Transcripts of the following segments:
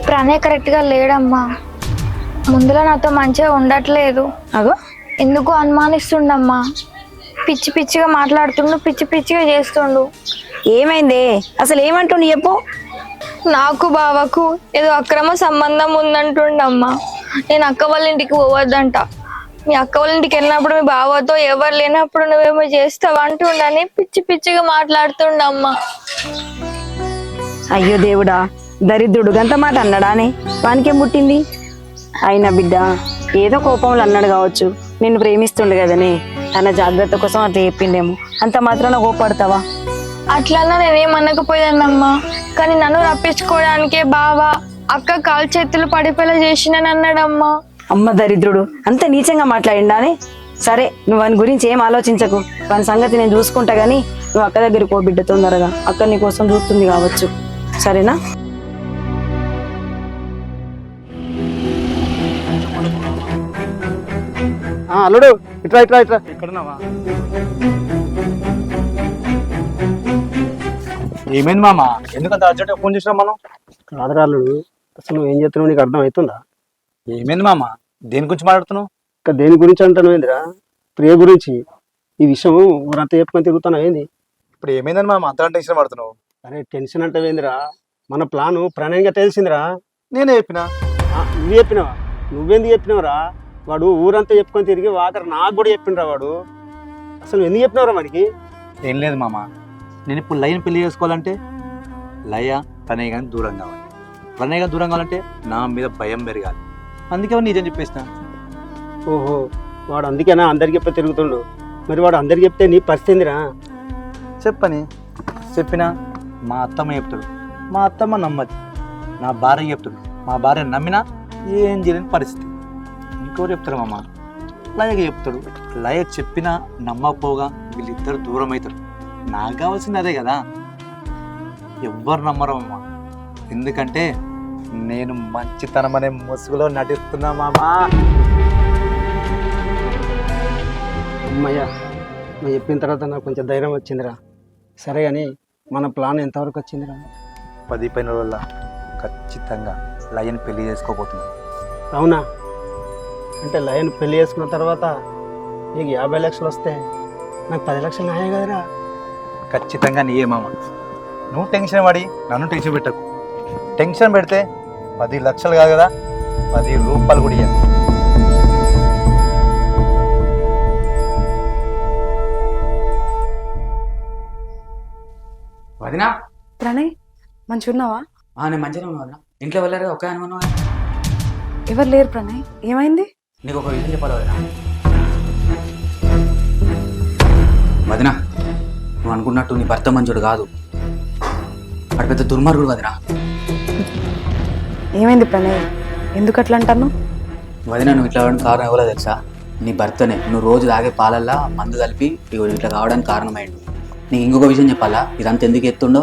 ప్రణయ్ కరెక్ట్గా లేడమ్మా. ముందులో నాతో మంచిగా ఉండట్లేదు. అగో ఎందుకు అనుమానిస్తుండమ్మా. పిచ్చి పిచ్చిగా మాట్లాడుతుండు, పిచ్చి పిచ్చిగా చేస్తుండు. ఏమైందే? అసలు ఏమంటుండు చెప్పు. నాకు బావకు ఏదో అక్రమ సంబంధం ఉందంటుండమ్మా. నేను అక్క వాళ్ళ ఇంటికి పోవద్దంట. మీ అక్క వాళ్ళ ఇంటికి వెళ్ళినప్పుడు మీ బావతో ఎవరు లేనప్పుడు నువ్వేమో చేస్తావు అంటుండని పిచ్చి పిచ్చిగా మాట్లాడుతుండమ్మా. అయ్యో దేవుడా, దరిద్రుడు గంత మాట అన్నాడానే? వానికేం పుట్టింది? అయినా బిడ్డ ఏదో కోపంలో అన్నాడు కావచ్చు. నిన్ను ప్రేమిస్తుండు కదనే, తన జాగ్రత్త కోసం అట్లా చెప్పిండేమో. అంత మాత్రాన కోపడతావా? అట్లన్నా నేనేమనకపోయానమ్మా. కానీ నన్ను రప్పించుకోవడానికే బావా అక్క కాలు చేతులు పడిపోయేలా చేసినని అన్నాడమ్మా. అమ్మ దరిద్రుడు, అంత నీచంగా మాట్లాడిండానే. సరే, నువ్వు వాని గురించి ఏం ఆలోచించకు. వాని సంగతి నేను చూసుకుంటా గానీ నువ్వు అక్క దగ్గరికి పో బిడ్డ. తొందరగా అక్క నీ కోసం చూస్తుంది కావచ్చు. సరేనా? అల్లుడు ఇట్రా ఇట్రా ఇట్రా. ఎక్కడున్నావా? ఏమైంది మామ? ఎందుకంత అర్జెంట్గా ఫోన్ చేసినా మనం? కాదురా అల్లుడు, అసలు నువ్వు ఏం చేస్తున్నావు నీకు అర్థం అవుతుందా? ఏమైంది మామ? దేని గురించి మాట్లాడుతున్నావు? ఇంకా దేని గురించి అంటాను ఏందిరా? ప్రియ గురించి. ఈ విషయం ఊరంతా చెప్పుకొని తిరుగుతున్నావు ఏంది? ఇప్పుడు ఏమైందని మామ అంత టెన్షన్ పడుతున్నావు? అరే టెన్షన్ అంటే ఏందిరా, మన ప్లాను ప్రణయంగా తెలిసిందిరా. నేనే చెప్పినా? నువ్వు చెప్పినావా? నువ్వెందుకు చెప్పినావురా? వాడు ఊరంతా చెప్పుకొని తిరిగి ఆఖరి నాకు కూడా చెప్పిండ్రా వాడు. అసలు ఎందుకు చెప్పినవరా వాడికి? ఏం లేదు మామ, నేను ఇప్పుడు లయని పెళ్లి చేసుకోవాలంటే లయ ప్రణయ్ కానీ దూరం కావాలి. ప్రణయ్ కానీ దూరం కావాలంటే నా మీద భయం పెరగాలి. అందుకే నిజం చెప్పేసిన. ఓహో, వాడు అందుకేనా అందరికి చెప్పి తిరుగుతుండు? మరి వాడు అందరికి చెప్తే నీ పరిస్థితి ఏందిరా? చెప్పని చెప్పినా మా అత్తమ్మ చెప్తాడు, మా అత్తమ్మ నమ్మది. నా భార్య చెప్తాడు, మా భార్య నమ్మినా ఏం చేయలేని పరిస్థితి. ఇంకోరు చెప్తారు మామ, లయకి చెప్తాడు. లయ చెప్పినా నమ్మకపోగా వీళ్ళిద్దరు దూరం అవుతారు. నాకు కావాల్సింది అదే కదా. ఎవ్వరు నమ్మరు అమ్మ, ఎందుకంటే నేను మంచితనం అనే ముసుగులో నటిస్తున్నా మామా. అమ్మయ్య, నువ్వు చెప్పిన తర్వాత నాకు కొంచెం ధైర్యం వచ్చిందిరా. సరే కానీ మన ప్లాన్ ఎంతవరకు వచ్చిందిరా? 10-15 రోజుల ఖచ్చితంగా లయని పెళ్లి చేసుకోబోతున్నాను. అవునా? అంటే లయన్ పెళ్లి చేసుకున్న తర్వాత నీకు 50 లక్షలు వస్తే నాకు 10 లక్షలు నాయే కదరా? ఖచ్చితంగా నీయే మామ. నువ్వు టెన్షన్ పడి నన్ను టెన్షన్ పెట్టకు. టెన్షన్ పెడితే 10 లక్షలు కాదు కదా, 10 రూపాయలు కూడా ఇయ్య. వదినా ప్రణయ్, మంచిగున్నావా? నేను మంచిగా ఉన్నా. ఇంట్లో వెళ్ళారు ఒక అనుకున్నా. ఎవరు లేరు ప్రణయ్, ఏమైంది? నీకు ఒక విషయం చెప్పాలి వదినా. వదినా, నువ్వు అనుకున్నట్టు నీ భర్త మంచోడు కాదు, వాడు పెద్ద దుర్మార్గుడు వదినా. ఏమైంది ప్రణయ్, ఎందుకు అట్లా అంటాను? వదినా, నువ్వు ఇట్లా అవడానికి కారణం ఎవరో తెలుసా? నీ భర్తనే. నువ్వు రోజు తాగే పాలల్లా మందు కలిపి ఇట్లా కావడానికి కారణమైండు. నీకు ఇంకొక విషయం చెప్పాలా? ఇదంతా ఎందుకు ఎత్తుండో?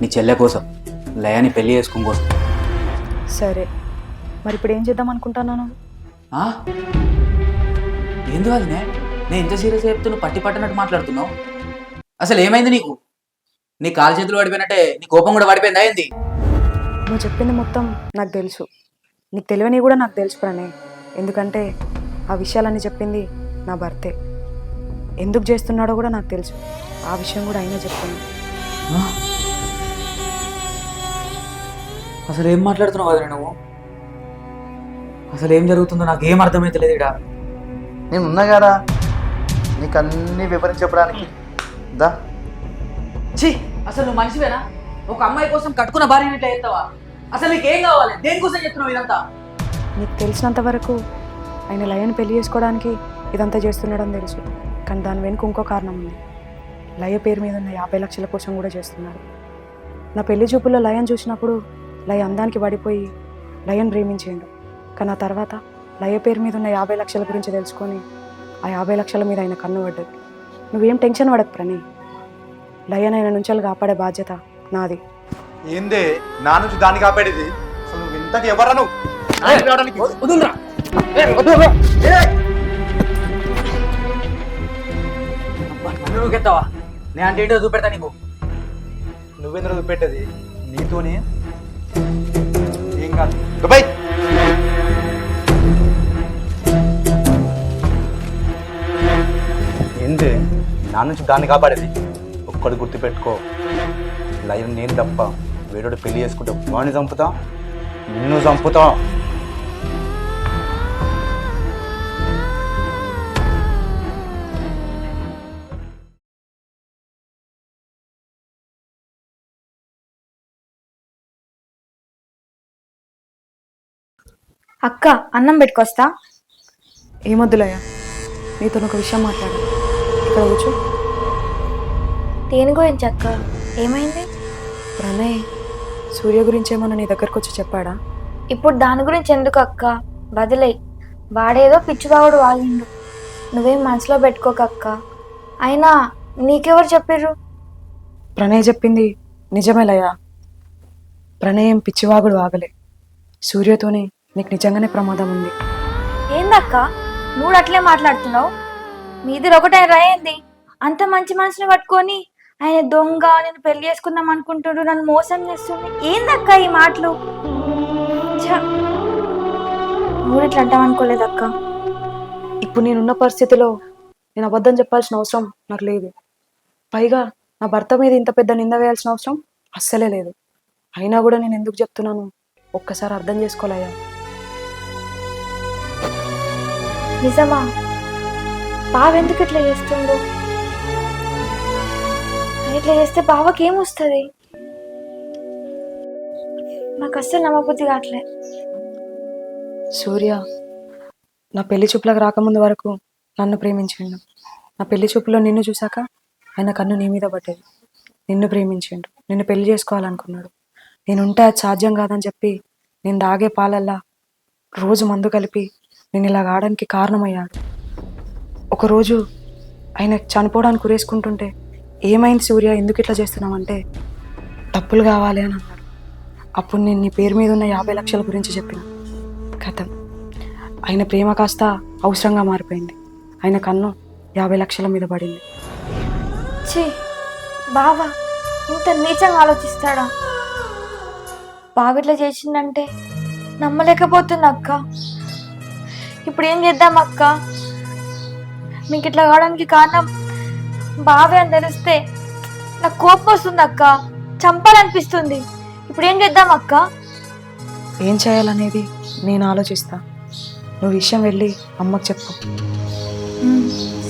నీ చెల్లె కోసం, లయాని పెళ్లి చేసుకోం కోసం. సరే, మరి ఇప్పుడు ఏం చేద్దాం అనుకుంటున్నాను? ఏంది వదినే, నేను ఎంత సీరియస్గా చెప్తున్నా పట్టి పట్టినట్టు మాట్లాడుతున్నావు? అసలు ఏమైంది నీకు? నీ కాలు చేతులు పడిపోయినట్టే నీ కోపం కూడా పడిపోయిందా ఏంది? నువ్వు చెప్పింది మొత్తం నాకు తెలుసు, నీకు తెలియని కూడా నాకు తెలుసు ప్రణయ్. ఎందుకంటే ఆ విషయాలన్నీ చెప్పింది నా భర్తే. ఎందుకు చేస్తున్నాడో కూడా నాకు తెలుసు, ఆ విషయం కూడా అయినా చెప్తున్నాను. అసలు ఏం మాట్లాడుతున్నావు వదిన నువ్వు? అసలు ఏం జరుగుతుందో నాకు ఏం అర్థమైతలేదు ఇక్కడ. నేను ఉన్నా కదా నీకు అన్ని వివరించి చెప్పడానికి. దా. ఛీ, అసలు నువ్వు మనిషివేనా? ఒక అమ్మాయి కోసం కట్టుకున్న భార్యని ఇట్లా చేస్తావా? అసలు నీకు ఏం కావాలి? దేనికోసం చెప్తున్నావు ఇదంతా? నీకు తెలిసినంత వరకు ఆయన లయని పెళ్లి చేసుకోవడానికి ఇదంతా చేస్తున్నాడని తెలుసు, కానీ దాని వెనుక ఇంకో కారణం ఉంది. లయ పేరు మీద ఉన్న 50 లక్షల కోసం కూడా చేస్తున్నాడు. నా పెళ్లి చూపుల్లో లయని చూసినప్పుడు లయ అందానికి పడిపోయి లయని ప్రేమించిండు. కానీ ఆ తర్వాత లయ పేరు మీద ఉన్న 50 లక్షల గురించి తెలుసుకొని ఆ 50 లక్షల మీద ఆయన కన్ను పడ్డది. నువ్వేం టెన్షన్ పడకు ప్రణయ్, లయనైన నుంచి కాపాడే బాధ్యత నాది. ఏందే నా నుంచి దాన్ని కాపాడేది? అసలు నువ్వు ఇంతకు ఎవరా? నువ్వు నువ్వు ఎత్తావా? నేను అంటే ఏంటో చూపెడతా నీకు. నువ్వెందుకు పెట్టేది? నీతోనే ఏం కాదు దుబాయ్. ఏంటి నా నుంచి దాన్ని కాపాడేది? ఒక్కడు గుర్తుపెట్టుకో, లైన్ నేను తప్ప వేరేడు పెళ్లి చేసుకుంటే వాడిని చంపుతా, నిన్ను చంపుతా. అక్క అన్నం పెట్టుకొస్తా. ఏమొద్దులయ్యా, నీతో ఒక విషయం మాట్లాడు. ఇక్కడ కూర్చో. దేని గురించి అక్క? ఏమైంది? ప్రణయ్ సూర్య గురించి ఏమన్నా నీ దగ్గరకు వచ్చి చెప్పాడా? ఇప్పుడు దాని గురించి ఎందుకు అక్క? వదిలేయ్. వాడేదో పిచ్చివాగుడు వాగిండు, నువ్వేం మనసులో పెట్టుకోకక్క. అయినా నీకెవరు చెప్పిర్రు? ప్రణయ్ చెప్పింది నిజమేలయ్యా. ప్రణయ్ ఏం పిచ్చివాగుడు ఆగలే. సూర్యతోనే నీకు నిజంగానే ప్రమాదం ఉంది. ఏందక్క నువ్వు అట్లే మాట్లాడుతున్నావు? మీది ఒకటే రాయింది. అంత మంచి మనసుని పట్టుకొని ఆయన దొంగ, నేను పెళ్లి చేసుకుందాం అనుకుంటున్నాడు, నన్ను మోసం చేస్తుంది. ఏందక్క ఈ మాటలు? ఛ! నువ్వు ఇట్లా అంటావు అనుకోలేదక్క. ఇప్పుడు నేనున్న పరిస్థితిలో నేను అబద్ధం చెప్పాల్సిన అవసరం నాకు లేదు. పైగా నా భర్త మీద ఇంత పెద్ద నింద వేయాల్సిన అవసరం అస్సలే లేదు. అయినా కూడా నేను ఎందుకు చెప్తున్నాను ఒక్కసారి అర్థం చేసుకోలేయా. నిజమా? బావ ఎందుకు ఇట్లా చేస్తుండు? ఇట్లా చేస్తే బావకి ఏమొస్తుంది? నాకు అస్సలు నమ్మబుద్ధి కావట్లే. సూర్య నా పెళ్లి చూపులకు రాకముందు వరకు నన్ను ప్రేమించిండు. నా పెళ్లి చూపులో నిన్ను చూశాక ఆయన కన్ను నీ మీద పడ్డది. నిన్ను ప్రేమించిండు, నిన్ను పెళ్లి చేసుకోవాలనుకున్నాడు. నేనుంటే అది సాధ్యం కాదని చెప్పి నేను తాగే పాలల్లా రోజు మందు కలిపి నేను ఇలా కావడానికి కారణమయ్యాడు. ఒకరోజు ఆయన చనిపోవడానికి ఉరేసుకుంటుంటే, ఏమైంది సూర్య, ఎందుకు ఇట్లా చేస్తున్నామంటే, డబ్బులు కావాలి అని అన్నాడు. అప్పుడు నేను నీ పేరు మీద ఉన్న 50 లక్షల గురించి చెప్పిన. కథం ఆయన ప్రేమ కాస్త అవసరంగా మారిపోయింది. ఆయన కన్ను 50 లక్షల మీద పడింది. ఛీ, బావా ఇంత నీచంగా ఆలోచిస్తాడా? బావ ఇట్లా చేసిందంటే నమ్మలేకపోతున్నా అక్క. ఇప్పుడు ఏం చేద్దాం అక్క? మీకు ఇట్లా కావడానికి కారణం బావే అని తెలిస్తే నాకు కోపం వస్తుంది అక్క, చంపాలనిపిస్తుంది. ఇప్పుడు ఏం చేద్దాం అక్క? ఏం చేయాలనేది నేను ఆలోచిస్తా. నువ్వు విషయం వెళ్ళి అమ్మకు చెప్పు.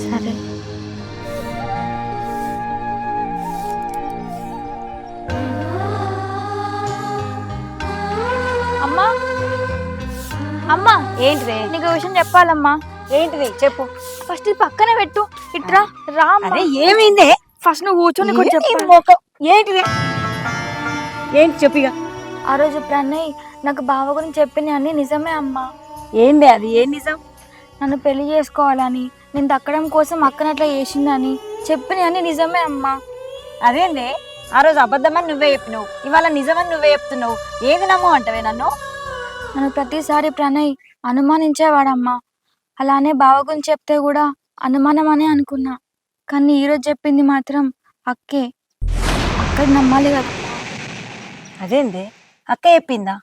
సరే. అమ్మా, అమ్మా, ఏంటిదే? నీకు విషయం చెప్పాలమ్మా. ఏంటిది చెప్పు. ఫస్ట్ ఇది పక్కనే పెట్టు. ఇట్రా రా. అరే ఏమైందే? ఫస్ట్ నువ్వు కూర్చొని కూడా ఏంటి చెప్పు. మోకం? ఏంటిదే? ఏంటి చెప్పిగా. ఆ రోజు ప్రణయ్ నాకు బావ గురించి చెప్పిన అన్ని నిజమే అమ్మా. ఏంది అది? ఏం నిజం? నన్ను పెళ్లి చేసుకోవాలని, నేను దక్కడం కోసం అక్కన అట్లా చేసిందని చెప్పిన అన్ని నిజమే అమ్మా. అదేందే? ఆ రోజు అబద్ధమని నువ్వే చెప్పినావు, ఇవాళ నిజమని నువ్వే చెప్తున్నావు. ఏది నమ్ము అంటవే నన్ను? నన్ను ప్రతిసారి ప్రణయ్ అనుమానించేవాడమ్మా. అలానే బావ గురించి చెప్తే కూడా అనుమానం అనే అనుకున్నా. కానీ ఈరోజు చెప్పింది మాత్రం అక్కే. అక్కడ నమ్మాలి కదా. అదేందే? అక్క చెప్పిందా?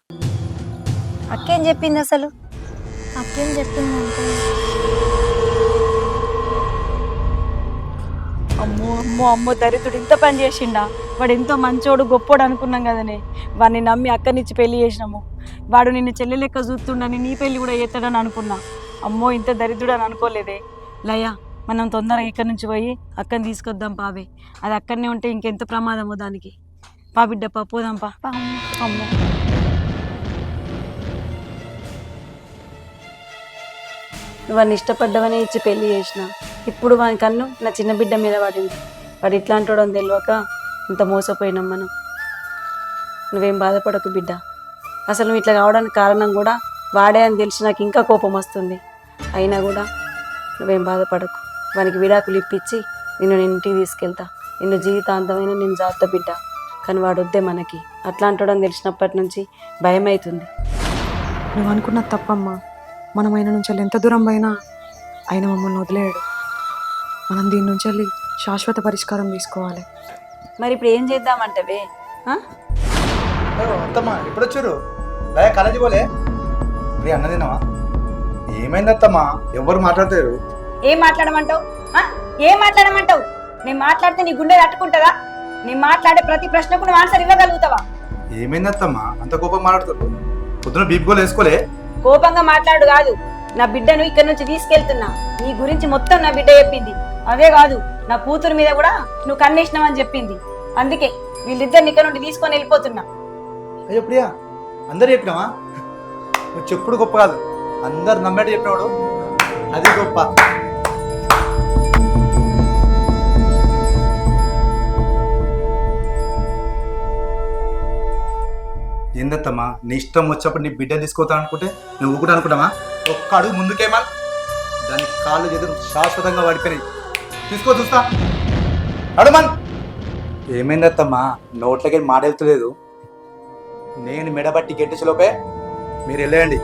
అక్కేం చెప్పింది అసలు? అక్కేం చెప్పిందంటే, అమ్మో అమ్మో అమ్మో, దరిద్రుడు ఇంత పని చేసిండా? వాడు ఎంతో మంచోడు గొప్పోడు అనుకున్నాం కదనే. వాడిని నమ్మి అక్కనిచ్చి పెళ్లి చేసినాము. వాడు నిన్ను చెల్లె లెక్క చూస్తుండని నీ పెళ్లి కూడా చేస్తాడని అనుకున్నా. అమ్మో ఇంత దరిద్రుడు అని అనుకోలేదే. లయ, మనం తొందరగా ఇక్కడి నుంచి పోయి అక్కని తీసుకొద్దాం పావే. అది అక్కడనే ఉంటే ఇంకెంత ప్రమాదమో దానికి. పా బిడ్డ పా, పోదాం పా. అమ్మో నువ్వు వాడిని ఇష్టపడ్డవనే ఇచ్చి పెళ్లి చేసిన. ఇప్పుడు వాని కన్ను నా చిన్న బిడ్డ మీద పడింది. వాడు ఇట్లాంటి అని తెలియక ఇంత మోసపోయినాం మనం. నువ్వేం బాధపడకు బిడ్డ. అసలు నువ్వు ఇట్లా కావడానికి కారణం కూడా వాడే అని తెలిసి నాకు ఇంకా కోపం వస్తుంది. అయినా కూడా నువ్వేం బాధపడకు. వానికి విడాకులు ఇప్పించి నేను ఇంటికి తీసుకెళ్తా. నిన్ను జీవితాంతమైన నేను జాగ్రత్త బిడ్డ. కానీ వాడు వద్దే మనకి. అట్లాంటోడని తెలిసినప్పటి నుంచి భయం అవుతుంది. నువ్వు అనుకున్నది తప్పమ్మా. మనం ఆయన నుంచి ఎంత దూరం పోయినా ఆయన మమ్మల్ని వదిలేయడు. మనం దీని నుంచి వెళ్ళి శాశ్వత పరిష్కారం తీసుకోవాలి. మరి ఇప్పుడు ఏం చేద్దామంటవే? అత్తమ్మా ఎప్పుడు వచ్చారు? కాలేజీ పోలే ప్రియ అన్న తిన్నావా? ఏమైందత్తమ్మా ఎవరు మాట్లాడతారు? ఏం మాట్లాడమంటావు? ఏం మాట్లాడమంటావు? నేను మాట్లాడితే నీ గుండె తట్టుకుంటుందా? నేను మాట్లాడే ప్రతి ప్రశ్నకు నువ్వు ఆన్సర్ ఇవ్వగలుగుతావా? ఏమైందత్తమ్మా అంత కోపం మాట్లాడుతారు? పొద్దున బీప్ వేసుకోలే? కోపంగా మాట్లాడు కాదు, నా బిడ్డను ఇక్కడ నుంచి తీసుకెళ్తున్నా. నీ గురించి మొత్తం నా బిడ్డ చెప్పింది. అదే కాదు, నా కూతురు మీద కూడా నువ్వు కన్నేసినావని చెప్పింది. అందుకే వీళ్ళిద్దరిని ఇక్కడ నుండి తీసుకొని వెళ్ళిపోతున్నా. అయ్యో ప్రియా, అందరు చెప్పినావా? నువ్వు చెప్పుడు గొప్ప కాదు, అందరు నమ్మేటి చెప్పినాడు, అది గొప్ప. ఏందత్తమ్మా నీ ఇష్టం వచ్చినప్పుడు నీ బిడ్డను తీసుకోతా అనుకుంటే నువ్వు కూడా అనుకుంటావా? ఒక్క అడుగు ముందుకేమా, దాని కాళ్ళు చేతులు శాశ్వతంగా పడిపోయినాయి. తీసుకో చూస్తా అడుమన్. ఏమైందత్తమ్మా నోట్లకి మాట వెళ్తలేదు? నేను మెడబట్టి గెట్టించలోపే మీరు వెళ్ళండి.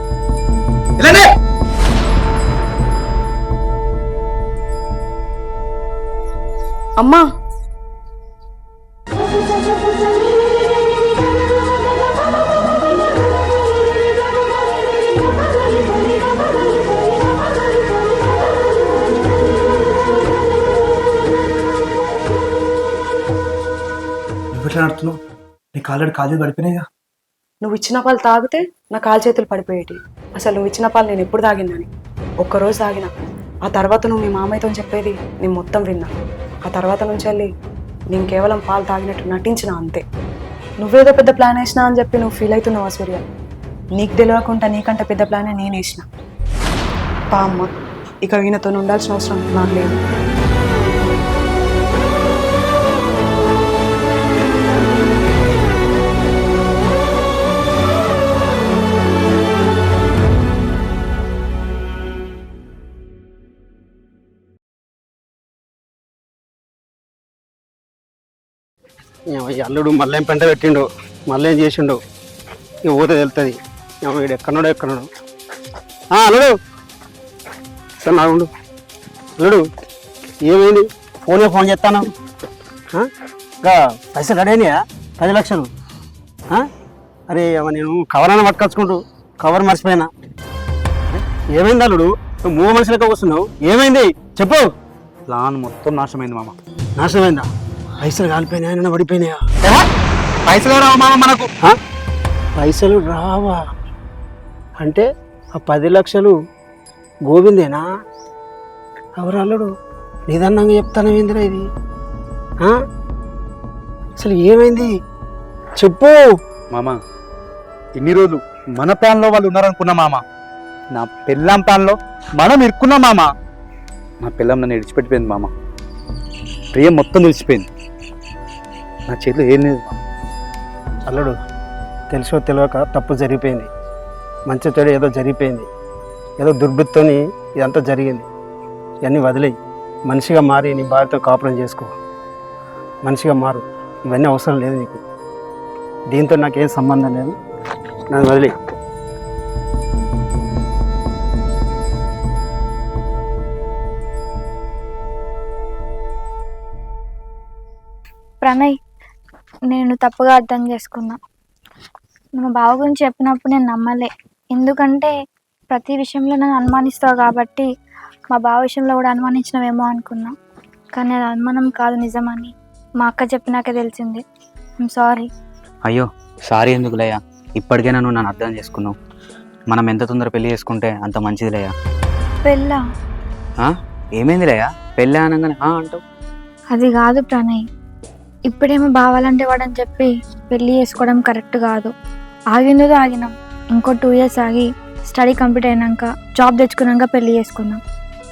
వెళ్ళండి. అమ్మా, నువ్వు ఎట్లా నడుతున్నావు? నీ కాళ్ళు పడిపోయినాయిగా. నువ్వు ఇచ్చిన పాలు తాగితే నా కాలు చేతులు పడిపోయేటి. అసలు నువ్వు ఇచ్చిన పాలు నేను ఎప్పుడు తాగిందని ఒక్కరోజు తాగిన. ఆ తర్వాత నువ్వు మీ మామయ్యతో చెప్పేది నేను మొత్తం విన్నా. ఆ తర్వాత నుంచి వెళ్ళి నేను కేవలం పాలు తాగినట్టు నటించిన అంతే. నువ్వేదో పెద్ద ప్లాన్ వేసినా అని చెప్పి నువ్వు ఫీల్ అవుతున్నావా సూర్య? నీకు తెలియకుండా నీకంటే పెద్ద ప్లానే నేను వేసిన. పా అమ్మ, ఇక ఈయనతో ఉండాల్సిన అవసరం నాకు లేదు. ఈ అల్లుడు మళ్ళీ ఏం పెంట పెట్టిండు, మళ్ళీ ఏం చేసిండు, ఇక పోతే వెళ్తుంది. వీడు ఎక్కడున్నాడు. అల్లుడు సార్ నాగుండు. అల్లుడు ఏమైంది? ఫోన్ చేస్తాను. ఇంకా పైసలు అడేనియా? 10 లక్షలు. అరే నేను కవర్ అన్న పట్టుకొచ్చుకుంటూ కవర్ మర్చిపోయినా. ఏమైంది అల్లుడు? నువ్వు 3 మనుషులకే వస్తున్నావు, ఏమైంది చెప్పు. ప్లాన్ మొత్తం నాశనమైంది మామ. నాశనమైందా? పైసలు కాలిపోయినాయా? ఏమైనా పడిపోయినాయా? పైసలు రావా మామ మనకు? పైసలు రావా అంటే ఆ 10 లక్షలు గోవిందేనా? ఎవరు అల్లుడు? నిదానంగా చెప్తానేందిరా ఇది? అసలు ఏమైంది చెప్పు మామ. ఇన్ని రోజులు మన ప్లాన్లో వాళ్ళు ఉన్నారనుకున్నా మామ. నా పెళ్ళాం ప్లాన్లో మనం ఇరుక్కున్నాం మామ. నా పిల్లం నన్ను విడిచిపెట్టిపోయింది మామ. ప్రియ మొత్తం తెలిసిపోయింది. నా చేతిలో ఏం లేదు మామ. అల్లుడు తెలుసో తెలియక తప్పు జరిగిపోయింది. మంచి చెడు ఏదో జరిగిపోయింది. ఏదో దుర్బుద్ధితోని ఇదంతా జరిగింది. ఇవన్నీ వదిలేయి, మనిషిగా మారి నీ భార్యతో కాపురం చేసుకో. మనిషిగా మారు. ఇవన్నీ అవసరం లేదు నీకు. దీంతో నాకేం సంబంధం లేదు, నన్ను వదిలేయి. ప్రణయ్, నేను తప్పుగా అర్థం చేసుకున్నా. మా బావ గురించి చెప్పినప్పుడు నేను నమ్మలే. ఎందుకంటే ప్రతి విషయంలో నన్ను అనుమానిస్తావు కాబట్టి మా బావ విషయంలో కూడా అనుమానించినవేమో అనుకున్నా. కానీ అది అనుమానం కాదు, నిజమని మా అక్క చెప్పినాకే తెలిసింది. I'm sorry. అయ్యో సారీ ఎందుకు లేయా? ఇప్పటికైనా నువ్వు నన్ను అర్థం చేసుకున్నావు. మనం ఎంత తొందర పెళ్లి చేసుకుంటే అంత మంచిది లేయా. పెళ్ళా? ఏమైంది లేయా? పెళ్ళి అనగానే అంటావు. అది కాదు ప్రణయ్, ఇప్పుడేమో బావాలంటే వాడని చెప్పి పెళ్ళి చేసుకోవడం కరెక్ట్ కాదు. ఆగినదో ఆగినాం, ఇంకో 2 years ఆగి స్టడీ కంప్లీట్ అయినాక జాబ్ తెచ్చుకున్నాక పెళ్లి చేసుకుందాం.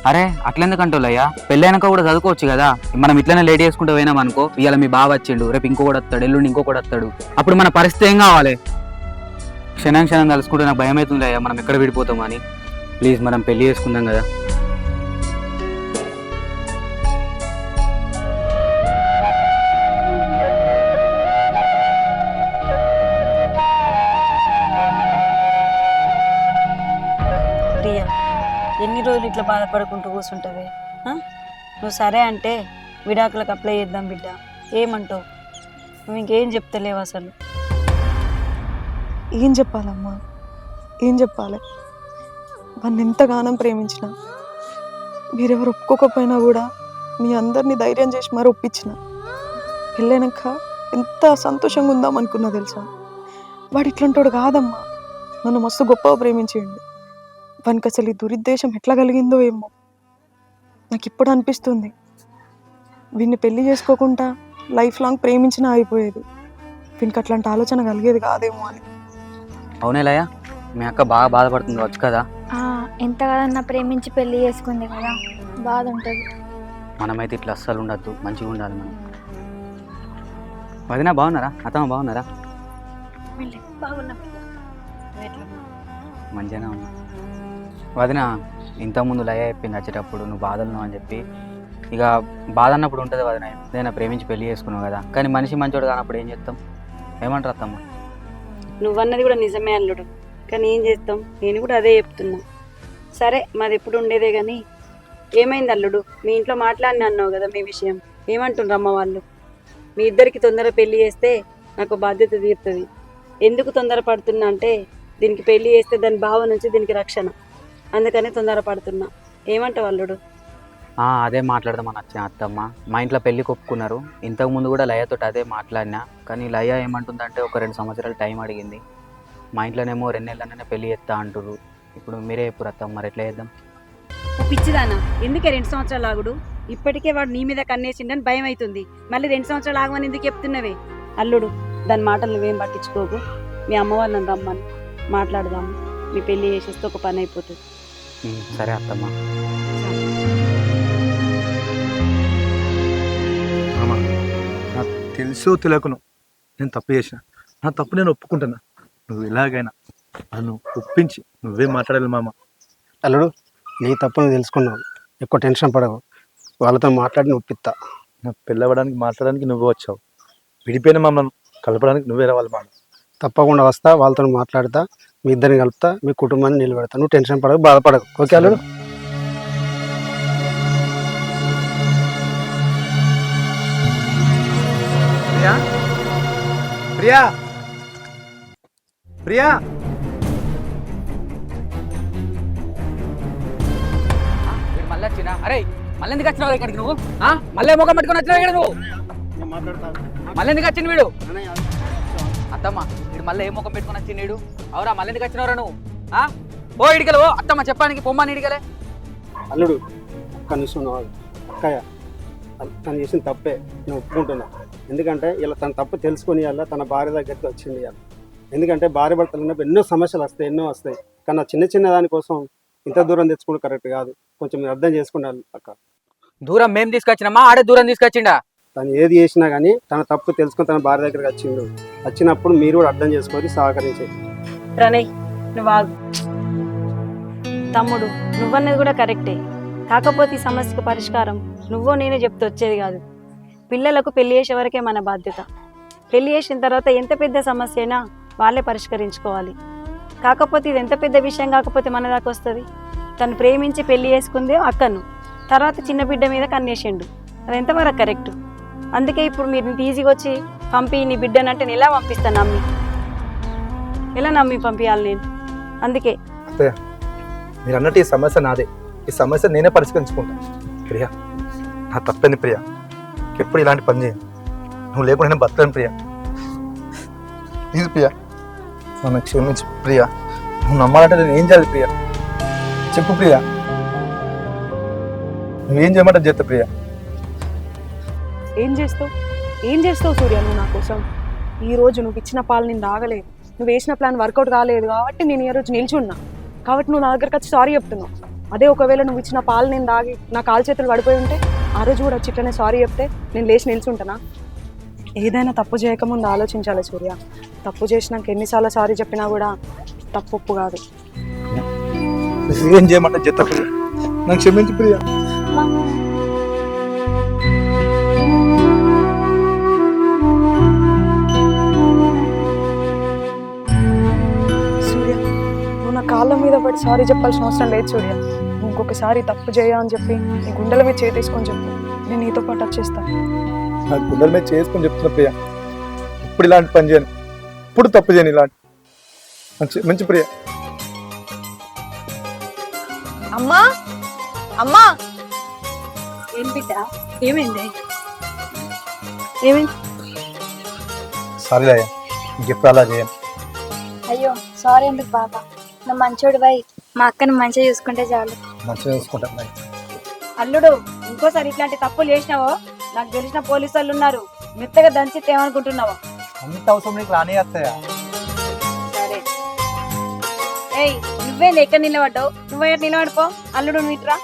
అరే అట్లెందుకు అంటావులయ్యా? పెళ్ళైనాక కూడా చదువుకోవచ్చు కదా. మనం ఇట్లనే లేట్ చేసుకుంటూ పోయినాం అనుకో, ఇవాళ మీ బావ వచ్చిండు, రేపు ఇంకొకటి వస్తాడు, ఎల్లుండి ఇంకొకటి వస్తాడు. అప్పుడు మన పరిస్థితి ఏం కావాలి? క్షణం తలుసుకుంటే నాకు భయం అవుతుంది అయ్యా, మనం ఎక్కడ విడిపోతాం అని. ప్లీజ్ మనం పెళ్లి చేసుకుందాం కదా. ప్రియా, ఎన్ని రోజులు ఇట్లా బాధపడుకుంటూ కూర్చుంటావే? నువ్వు సరే అంటే విడాకులకు అప్లై చేద్దాం బిడ్డ. ఏమంటావు? నువ్వు ఇంకేం చెప్తలేవు అసలు. ఏం చెప్పాలమ్మా, ఏం చెప్పాలి? వాడిని ఎంతగానం ప్రేమించిన, మీరెవరు ఒప్పుకోకపోయినా కూడా మీ అందరినీ ధైర్యం చేసి మరి ఒప్పించిన. పెళ్ళైనాక ఎంత సంతోషంగా ఉందాం అనుకున్నా తెలుసా? వాడు ఇట్లాంటోడు కాదమ్మా, నన్ను మస్తు గొప్పగా ప్రేమించేయండి. వానికి అసలు ఈ దురుద్దేశం ఎట్లా కలిగిందో ఏమో. నాకు ఇప్పుడు అనిపిస్తుంది, వీడిని పెళ్లి చేసుకోకుండా లైఫ్ లాంగ్ ప్రేమించినా అయిపోయేది. వీనికి అట్లాంటి ఆలోచన కలిగేది కాదేమో అని. అవునే లయ, మీ అక్క బాగా బాధపడుతుంది వచ్చు కదా. ఎంత కదన్నా ప్రేమించి పెళ్లి చేసుకుంది కదా, బాధ ఉంటుంది. మనమైతే ఇట్లా అస్సలు ఉండద్దు, మంచిగా ఉండాలి మనం. వదినా బాగున్నారా? అత్తమ్మ బాగున్నారా? మంచిగానే ఉన్నా. వదిన ఇంతకుముందు లయ చెప్పింది వచ్చేటప్పుడు నువ్వు బాధలున్నావు అని చెప్పి. ఇక బాధ అన్నప్పుడు ఉంటుంది వదిన, ఏదైనా ప్రేమించి పెళ్లి చేసుకున్నావు కదా, కానీ మనిషి మంచోడు కానప్పుడు ఏం చేస్తాం? ఏమంటారు అత్తమ్మ? నువ్వన్నది కూడా నిజమే అల్లుడు, కానీ ఏం చేస్తాం? నేను కూడా అదే చెప్తున్నా. సరే, మాది ఎప్పుడు ఉండేదే కానీ ఏమైంది అల్లుడు? మీ ఇంట్లో మాట్లాడినా అన్నావు కదా మీ విషయం, ఏమంటుండ్రు అమ్మ వాళ్ళు? మీ ఇద్దరికి తొందర పెళ్లి చేస్తే నాకు బాధ్యత తీరుతుంది. ఎందుకు తొందర పడుతున్నా అంటే, దీనికి పెళ్లి చేస్తే దాని భావ నుంచి దీనికి రక్షణ, అందుకని తొందర పడుతున్నా. ఏమంటావు అల్లుడు? అదే మాట్లాడదామని వచ్చాను అత్తమ్మ. మా ఇంట్లో పెళ్లి ఒప్పుకున్నారు. ఇంతకుముందు కూడా లయతో అదే మాట్లాడినా, కానీ లయ ఏమంటుందంటే ఒక 2 సంవత్సరాలు టైం అడిగింది. మా ఇంట్లోనేమో 2 నెలలనే పెళ్లి చేస్తా అంటారు. ఇప్పుడు మీరే ఎప్పుడు అత్తమ్మ, మరి ఎట్లా చేద్దాం? పిచ్చిదానా, ఎందుకే 2 సంవత్సరాలు ఆగుడు? ఇప్పటికే వాడు నీ మీద కన్నేసిండని భయం అవుతుంది, మళ్ళీ 2 సంవత్సరాలు ఆగమని ఎందుకు చెప్తున్నవే? అల్లుడు, దాని మాటలు నువ్వేం పట్టించుకోకు. మీ అమ్మ వాళ్ళని రమ్మని మాట్లాడదాము, మీ పెళ్లి చేసేస్తే ఒక పని అయిపోతుంది. సరే అత్తమ్మ. నాకు తెలుసో తెలియకును నేను తప్పు చేసిన, నా తప్పు నేను ఒప్పుకుంటున్నా. నువ్వు ఎలాగైనా నన్ను ఒప్పించి నువ్వే మాట్లాడాలి మామ. అల్లుడు, నీ తప్పు నువ్వు తెలుసుకున్నావు, ఎక్కువ టెన్షన్ పడవు. వాళ్ళతో మాట్లాడి నువ్వు ఒప్పిస్తా. నాకు పెళ్ళవడానికి మాట్లాడడానికి నువ్వే వచ్చావు, విడిపోయిన మమ్మల్ని కలపడానికి నువ్వే రావాలి మామ. తప్పకుండా వస్తా, వాళ్ళతో మాట్లాడతా, మీ ఇద్దరిని కలుపుతా, మీ కుటుంబాన్ని నిలబెడతా. నువ్వు టెన్షన్ పడకు, బాధపడకు. ఓకే అల్లుడు? ప్రియా, ప్రియా, ప్రియా. మళ్ళీ వచ్చినా? అరే మళ్ళీ ఎందుకు వచ్చినావు ఇక్కడికి నువ్వు? మళ్ళీ ముఖం పెట్టుకుని వచ్చినావు ఇక్కడ నువ్వు? మళ్ళీ ఎందుకు వచ్చింది వీడు? అత్తమ్మ, వీడు మళ్ళీ ఏ ముఖం పెట్టుకుని వచ్చింది వీడు? అవురా, మళ్ళీ ఎందుకు వచ్చినవరా నువ్వు? ఓ ఇడిగలే, ఓ అత్తమ్మ చెప్పడానికి పొమ్మని ఇడిగలే. అల్లుడు, ఒక్క నిమిషం నువ్వు. అక్కయ్య, తను చేసిన తప్పే నేను ఒప్పుకుంటున్నా. ఎందుకంటే ఇలా తన తప్పు తెలుసుకొని ఇలా తన భార్య దగ్గరికి వచ్చింది ఇలా. ఎందుకంటే భార్య భర్తలు ఉన్నప్పుడు ఎన్నో సమస్యలు వస్తాయి, ఎన్నో వస్తాయి. కానీ చిన్న చిన్న దానికోసం ఇంత దూరం తెచ్చుకోవడం కరెక్ట్ కాదు. కొంచెం మీరు అర్థం చేసుకుంటారు అక్క. దూరం మేము తీసుకొచ్చినామా? ఆడే దూరం తీసుకొచ్చిండా? తను ఏది చేసినా కానీ తన తప్పు తెలుసుకొని తన భార్య దగ్గరికి వచ్చిండు. వచ్చినప్పుడు మీరు కూడా అర్థం చేసుకొని సహకరించే. ప్రణయ్, నువ్వు ఆగు. తమ్ముడు, నువ్వన్నది కూడా కరెక్టే. కాకపోతే ఈ సమస్యకు పరిష్కారం నువ్వో నేనే చెప్తే వచ్చేది కాదు. పిల్లలకు పెళ్లి చేసే వరకే మన బాధ్యత. పెళ్లి చేసిన తర్వాత ఎంత పెద్ద సమస్య అయినా వాళ్ళే పరిష్కరించుకోవాలి. కాకపోతే ఇది ఎంత పెద్ద విషయం కాకపోతే మన దాకా వస్తుంది. తను ప్రేమించి పెళ్లి చేసుకుందే అక్కను, తర్వాత చిన్న బిడ్డ మీద కన్నేసిండు. అది ఎంతవరకు కరెక్ట్? అందుకే ఇప్పుడు మీరు ఈజీగా వచ్చి పంపి నీ బిడ్డనంటే నేను ఎలా పంపిస్తాను? ఎలా నమ్మి పంపించాలి నేను? అందుకే అత్తయ్య, మీరు అన్నట్టు ఈ సమస్య నాదే, ఈ సమస్య నేనే పరిష్కరించుకుంటాను. ప్రియా, నా తప్పని ప్రియా, ఎప్పుడు ఇలాంటి పని చేయండి. నువ్వు లేకుండా నేను బతకను ప్రియా. ప్లీజ్ ప్రియా, నన్ను క్షమించు ప్రియా. నువ్వు నమ్మాలంటే నేను ఏం చేయాలి ప్రియా? చెప్పు ప్రియా, నువ్వేం చేయమంటే చేస్తా ప్రియా. ఏం చేస్తావు సూర్య నువ్వు నా కోసం? ఈ రోజు నువ్వు ఇచ్చిన పాలు నేను తాగలేదు, నువ్వు వేసిన ప్లాన్ వర్కౌట్ కాలేదు కాబట్టి నేను ఈ రోజు నిల్చున్నా. కాబట్టి నువ్వు నా దగ్గరకు వచ్చి సారీ చెప్తున్నావు. అదే ఒకవేళ నువ్వు ఇచ్చిన పాలు నేను తాగి నా కాలు చేతులు పడిపోయి ఉంటే ఆ రోజు కూడా వచ్చి ఇట్లనే సారీ చెప్తే నేను లేచి నిల్చుంటానా? ఏదైనా తప్పు చేయకముందు ఆలోచించాలి సూర్య. తప్పు చేసినాక ఎన్నిసార్లు సారీ చెప్పినా కూడా తప్పు ఒప్పు కాదు. ఏం చేయమంటే చేస్తా ప్రియా, నాకు క్షమించు ప్రియా. సూర్య, నువ్వు నా కాళ్ళ మీద పడి సారీ చెప్పాల్సిన అవసరం లేదు సూర్య. ఇంకొకసారి తప్పు చేయా అని చెప్పి నీ గుండెల మీద చేయి తీసుకొని చెప్పు, నేను నీతో పాటు వచ్చేస్తాను. నా గుండెల మీద చేసుకొని చెప్తున్నా ప్రియా, ఇప్పుడు ఇలాంటి పని చేయను, ఇప్పుడు తప్పు చేయను ఇలాంటి. మంచి మంచి ప్రియ. అమ్మా అమ్మా ఏం బిడ్డ ఏమైంది? ఏమైంది? సారీ అయ్యా, ఇంకెప్పుడు అలా చేయం. అయ్యో సారీ ఎందుకు బాబా, నువ్వు మంచోడు పోయి మా అక్కని మంచిగా చూసుకుంటే చాలు. మంచిగా చూసుకుంటాం. అల్లుడు, ఇంకోసారి ఇట్లాంటి తప్పులు చేసినావో నాకు తెలిసిన పోలీసు వాళ్ళు ఉన్నారు, మెత్తగా దంచితే ఏమనుకుంటున్నావో. అంత అవసరం నీకు రాని వస్తాయా? సరే. ఏయ్, నువ్వేంది ఎక్కడ నిలబడ్డావు? నువ్వే నిలబడిపో. అల్లుడు నువ్వు ఇట్రా.